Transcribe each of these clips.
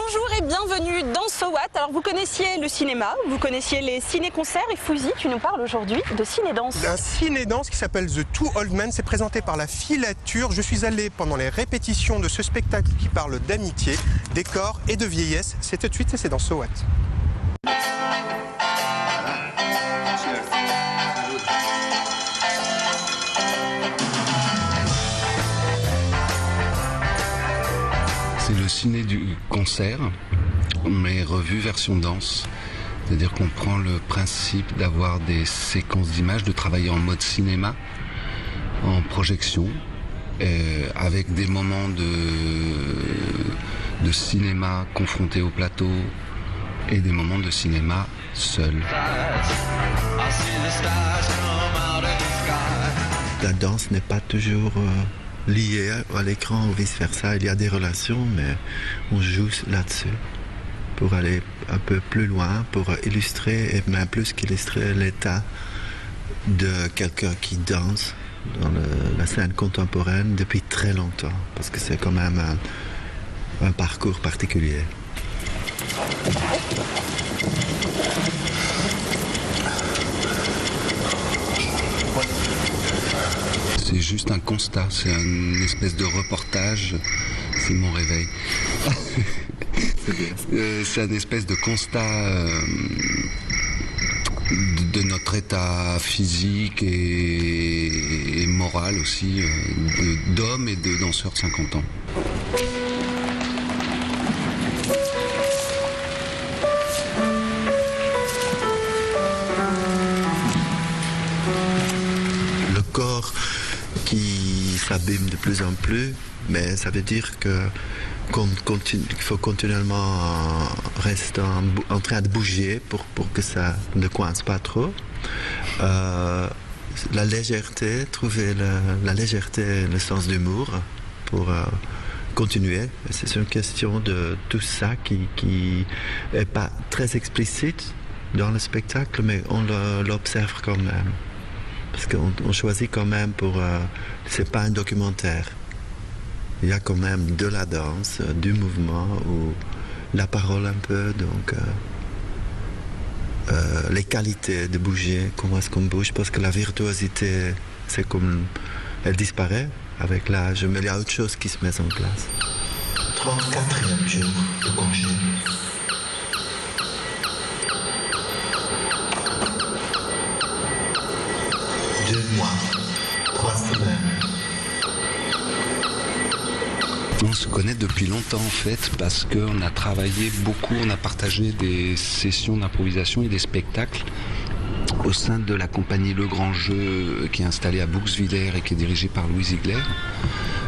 Bonjour et bienvenue dans So What. Alors vous connaissiez le cinéma, vous connaissiez les ciné-concerts et Fouzi, tu nous parles aujourd'hui de ciné-danse. Un ciné-danse qui s'appelle The Two Old Men, c'est présenté par la Filature. Je suis allé pendant les répétitions de ce spectacle qui parle d'amitié, d'écor et de vieillesse. C'est tout de suite et c'est dans So What. C'est le ciné du concert, mais revu version danse. C'est-à-dire qu'on prend le principe d'avoir des séquences d'images, de travailler en mode cinéma, en projection, avec des moments de cinéma confrontés au plateau et des moments de cinéma seuls. La danse n'est pas toujours lié à l'écran ou vice-versa. Il y a des relations, mais on joue là-dessus pour aller un peu plus loin, pour illustrer, et même plus qu'illustrer l'état de quelqu'un qui danse dans la scène contemporaine depuis très longtemps, parce que c'est quand même un parcours particulier. C'est juste un constat, c'est une espèce de reportage, c'est mon réveil. C'est une espèce de constat de notre état physique et moral aussi, d'hommes et de danseurs de 50 ans. Le corps qui s'abîme de plus en plus, mais ça veut dire qu'il faut continuellement rester en train de bouger pour que ça ne coince pas trop. La légèreté, trouver la légèreté et le sens d'humour pour continuer. C'est une question de tout ça qui n'est pas très explicite dans le spectacle, mais on l'observe quand même. Parce qu'on choisit quand même c'est pas un documentaire. Il y a quand même de la danse, du mouvement, ou la parole un peu, donc les qualités de bouger, comment est-ce qu'on bouge, parce que la virtuosité, c'est comme elle disparaît avec l'âge, mais il y a autre chose qui se met en place. 34e jour de congé. 2 mois, 3 semaines. On se connaît depuis longtemps en fait parce qu'on a travaillé beaucoup, on a partagé des sessions d'improvisation et des spectacles au sein de la compagnie Le Grand Jeu qui est installée à Bouxwiller et qui est dirigée par Louis Ziegler.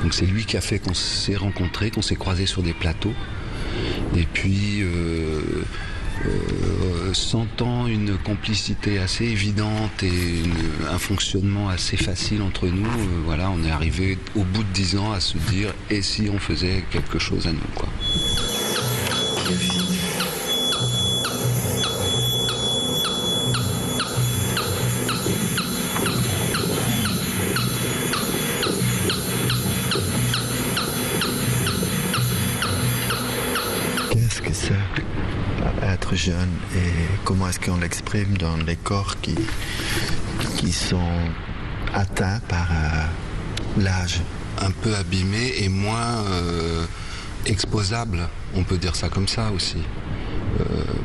Donc c'est lui qui a fait qu'on s'est rencontrés, qu'on s'est croisés sur des plateaux. Et puis sentant une complicité assez évidente et un fonctionnement assez facile entre nous, voilà, on est arrivé au bout de 10 ans à se dire et si on faisait quelque chose à nous, quoi. Qu'est-ce que c'est être jeune et comment est-ce qu'on l'exprime dans les corps qui sont atteints par l'âge? Un peu abîmé et moins exposable, on peut dire ça comme ça aussi.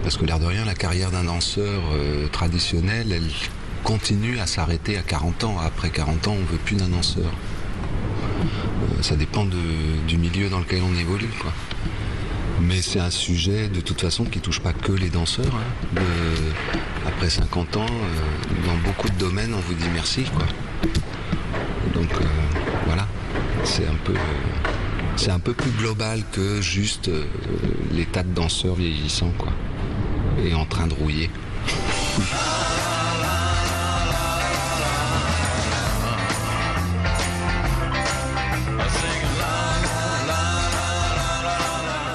Parce que l'air de rien, la carrière d'un danseur traditionnel, elle continue à s'arrêter à 40 ans. Après 40 ans, on ne veut plus d'un danseur. Ça dépend du milieu dans lequel on évolue, quoi. Mais c'est un sujet de toute façon qui ne touche pas que les danseurs. Hein. Après 50 ans, dans beaucoup de domaines, on vous dit merci, quoi. Donc voilà, c'est un peu plus global que juste l'état de danseur vieillissant, quoi, et en train de rouiller.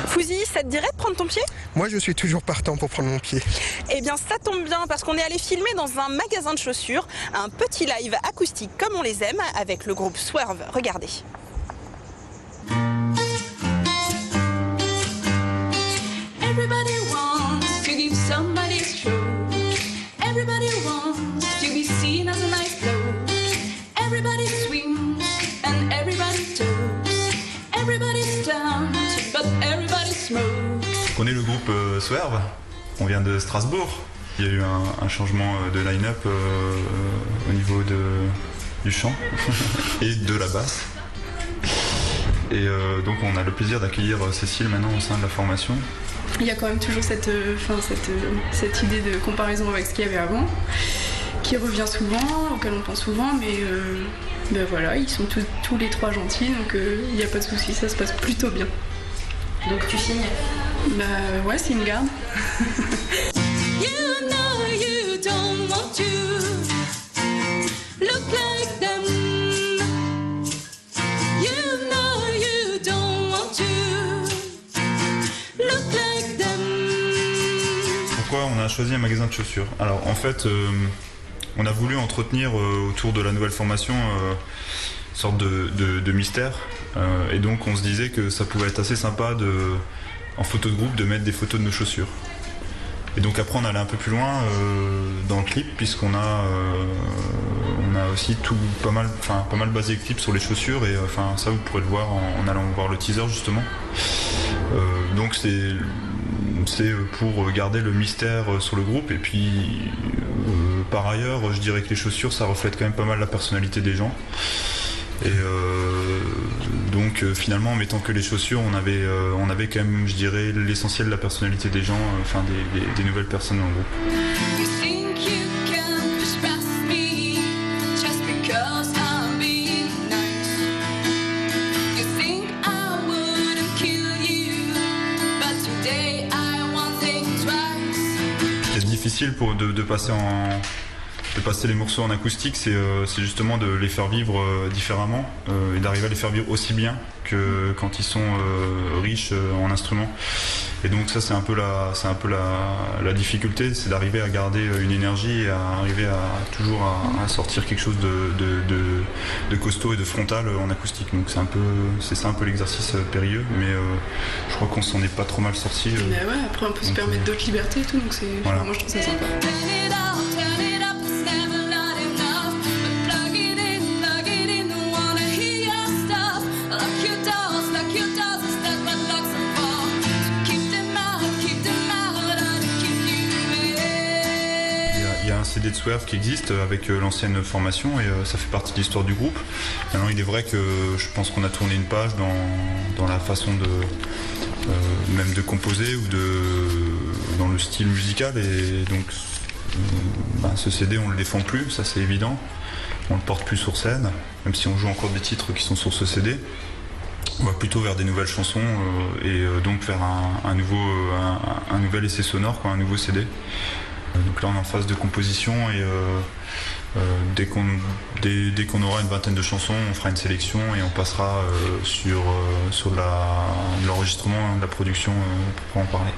Fouzi, ça te dirait de prendre ton pied? Moi, je suis toujours partant pour prendre mon pied. Eh bien, ça tombe bien parce qu'on est allé filmer dans un magasin de chaussures un petit live acoustique comme on les aime avec le groupe Swerve. Regardez. On connaît le groupe Swerve, on vient de Strasbourg. Il y a eu un changement de line-up au niveau du chant et de la basse. Et donc on a le plaisir d'accueillir Cécile maintenant au sein de la formation. Il y a quand même toujours cette idée de comparaison avec ce qu'il y avait avant, qui revient souvent, auquel on pense souvent, mais ben voilà, ils sont tous les trois gentils, donc il n'y a pas de souci, ça se passe plutôt bien. Donc tu signes? Bah ouais, c'est une garde. Pourquoi on a choisi un magasin de chaussures? Alors en fait, on a voulu entretenir autour de la nouvelle formation une sorte de mystère. Et donc on se disait que ça pouvait être assez sympa en photo de groupe de mettre des photos de nos chaussures. Et donc après on allait un peu plus loin dans le clip, puisqu'on a aussi pas mal basé le clip sur les chaussures, et ça vous pourrez le voir en allant voir le teaser justement. Donc c'est pour garder le mystère sur le groupe, et puis par ailleurs je dirais que les chaussures ça reflète quand même pas mal la personnalité des gens. Et donc finalement en mettant que les chaussures on avait quand même, je dirais, l'essentiel de la personnalité des gens, des nouvelles personnes dans le groupe. C'est difficile de passer les morceaux en acoustique, c'est justement de les faire vivre différemment et d'arriver à les faire vivre aussi bien que quand ils sont riches en instruments. Et donc ça c'est un peu la difficulté, c'est d'arriver à garder une énergie et à arriver toujours à sortir quelque chose de costaud et de frontal en acoustique. Donc c'est ça un peu l'exercice périlleux, mais je crois qu'on s'en est pas trop mal sorti. Mais ouais, après on peut se permettre d'autres libertés et tout, donc voilà. Moi je trouve ça sympa. Il y a un CD de Swerve qui existe avec l'ancienne formation, et ça fait partie de l'histoire du groupe. Maintenant il est vrai que je pense qu'on a tourné une page dans la façon même de composer ou dans le style musical, et donc ce CD on le défend plus, ça c'est évident. On le porte plus sur scène, même si on joue encore des titres qui sont sur ce CD. On va plutôt vers des nouvelles chansons et donc vers un nouvel essai sonore, un nouveau CD. Donc là on est en phase de composition, et dès qu'on aura une vingtaine de chansons, on fera une sélection et on passera sur l'enregistrement, de la production pour en parler.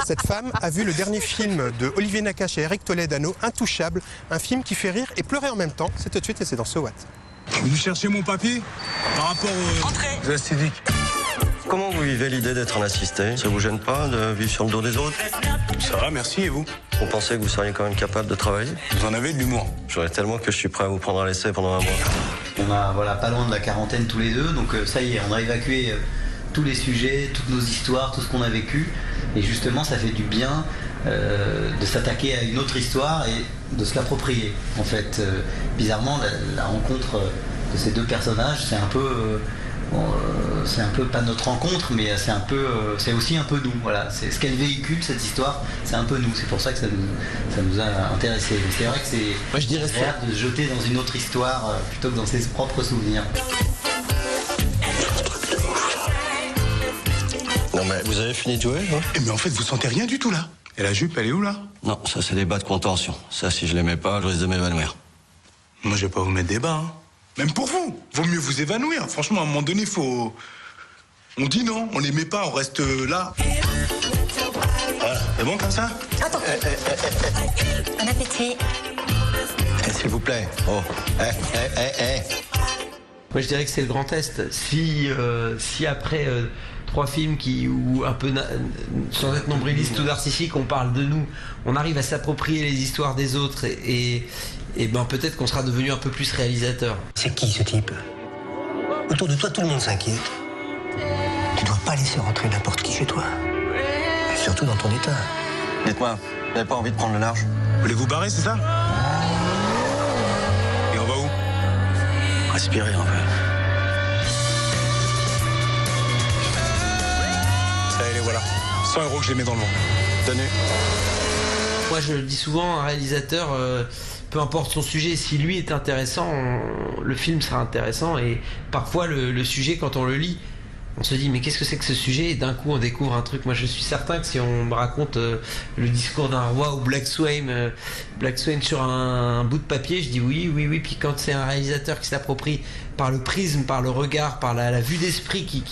Cette femme a vu le dernier film de Olivier Nakache et Eric Toledano, Intouchable, un film qui fait rire et pleurer en même temps. C'est tout de suite et c'est dans So What. Vous cherchez mon papier par rapport aux acidiques. Comment vous vivez l'idée d'être un assisté? Ça vous gêne pas de vivre sur le dos des autres? Ça va, merci, et vous? Vous pensez que vous seriez quand même capable de travailler? Vous en avez de l'humour. J'aurais tellement que je suis prêt à vous prendre à l'essai pendant un mois. On a pas loin de la quarantaine tous les deux, donc ça y est, on a évacué tous les sujets, toutes nos histoires, tout ce qu'on a vécu. Et justement, ça fait du bien de s'attaquer à une autre histoire et de se l'approprier. En fait, bizarrement, la rencontre de ces deux personnages, c'est un peu pas notre rencontre, mais c'est aussi un peu nous. Voilà, c'est ce qu'elle véhicule, cette histoire, c'est un peu nous. C'est pour ça que ça nous a intéressés. C'est vrai que c'est agréable de se jeter dans une autre histoire plutôt que dans ses propres souvenirs. Non mais vous avez fini de jouer, hein? Mais en fait, vous sentez rien du tout là. Et la jupe, elle est où là? Non, ça c'est des bas de contention. Ça, si je les mets pas, je risque de m'évanouir. Moi, je vais pas vous mettre des bas, hein. Même pour vous. Vaut mieux vous évanouir. Franchement, à un moment donné, faut... On dit non, on les met pas, on reste là. Voilà, c'est bon comme ça? Attends. Bon appétit. S'il vous plaît. Oh. Moi, je dirais que c'est le grand test. Si après 3 films ou un peu sans être nombriliste ou narcissique, on parle de nous, on arrive à s'approprier les histoires des autres et ben peut-être qu'on sera devenu un peu plus réalisateur. C'est qui ce type? Autour de toi, tout le monde s'inquiète. Tu dois pas laisser rentrer n'importe qui chez toi. Surtout dans ton état. Dites-moi, vous n'avez pas envie de prendre le large? Vous voulez vous barrer, c'est ça? Et on va où? Respirer un peu. Ça y est, les voilà. 100 € que je les mets dans le vent. Tenez. Moi, je le dis souvent, un réalisateur, peu importe son sujet, si lui est intéressant, le film sera intéressant. Et parfois, le sujet, quand on le lit, on se dit mais qu'est-ce que c'est que ce sujet, et d'un coup on découvre un truc. Moi je suis certain que si on me raconte le discours d'un roi ou Black Swan sur un bout de papier, je dis oui. Puis quand c'est un réalisateur qui s'approprie par le prisme, par le regard, par la vue d'esprit,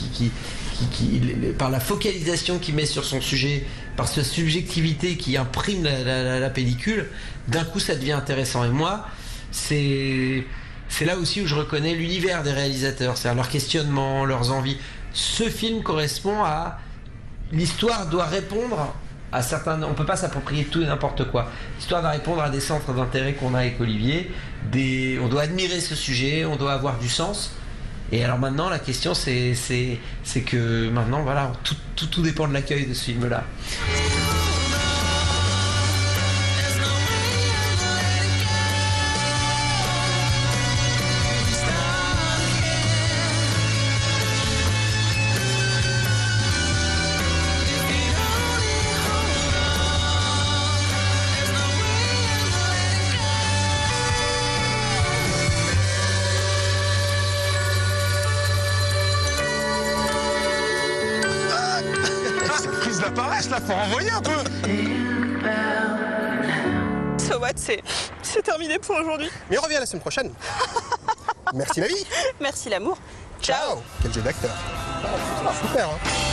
par la focalisation qu'il met sur son sujet, par sa subjectivité qui imprime la pellicule, d'un coup ça devient intéressant. Et moi c'est là aussi où je reconnais l'univers des réalisateurs, c'est-à-dire leurs questionnements, leurs envies. Ce film correspond à... L'histoire doit répondre à certains... On peut pas s'approprier tout et n'importe quoi. L'histoire doit répondre à des centres d'intérêt qu'on a avec Olivier. On doit admirer ce sujet, on doit avoir du sens. Et alors maintenant, la question, c'est que maintenant, voilà, tout dépend de l'accueil de ce film-là. La paresse, là, faut renvoyer un peu. So what, c'est terminé pour aujourd'hui. Mais on revient la semaine prochaine. Merci la vie. Merci l'amour. Ciao. Quel jeu d'acteur. Super, hein.